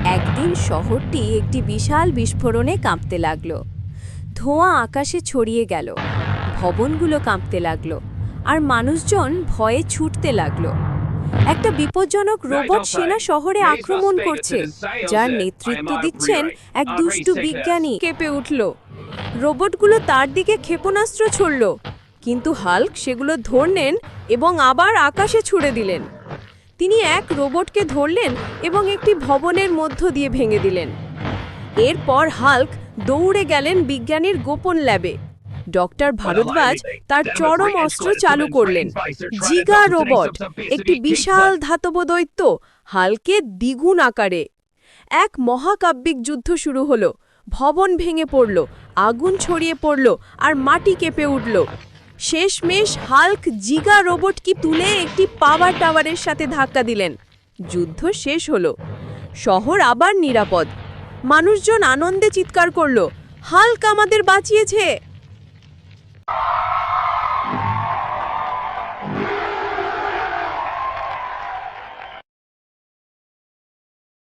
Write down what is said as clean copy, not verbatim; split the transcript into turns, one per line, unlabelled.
একদিন শহরটি একটি বিশাল বিস্ফোরণে কাঁপতে লাগলো। ধোঁয়া আকাশে ছড়িয়ে গেল, ভবনগুলো কাঁপতে লাগলো, আর মানুষজন ভয়ে ছুটতে লাগলো। একটা বিপজ্জনক রোবট সেনা শহরে আক্রমণ করছে, যার নেতৃত্ব দিচ্ছেন এক দুষ্টু বিজ্ঞানী। কেঁপে উঠল। রোবটগুলো তার দিকে ক্ষেপণাস্ত্র ছুড়ল, কিন্তু হাল্ক সেগুলো ধরলেন এবং আবার আকাশে ছুড়ে দিলেন। তিনি এক রোবটকে ধরলেন এবং একটি ভবনের মধ্য দিয়ে ভেঙে দিলেন। এরপর হাল্ক দৌড়ে গেলেন বিজ্ঞানীর গোপন ল্যাবে। ডক্টর ভারদ্বাজ তার চরম অস্ত্র চালু করলেন, জিগা রোবট, একটি বিশাল ধাতব দৈত্য, হাল্কের দ্বিগুণ আকারে। এক মহাকাব্যিক যুদ্ধ শুরু হলো। ভবন ভেঙে পড়ল, আগুন ছড়িয়ে পড়ল, আর মাটি কেঁপে উঠল। শেষমেশ হাল্ক জিগা রোবটকে তুলে একটি পাওয়ার টাওয়ারের সাথে ধাক্কা দিলেন। যুদ্ধ শেষ হলো। শহর আবার নিরাপদ। মানুষজন আনন্দে চিৎকার করল, হাল্ক আমাদের বাঁচিয়েছে।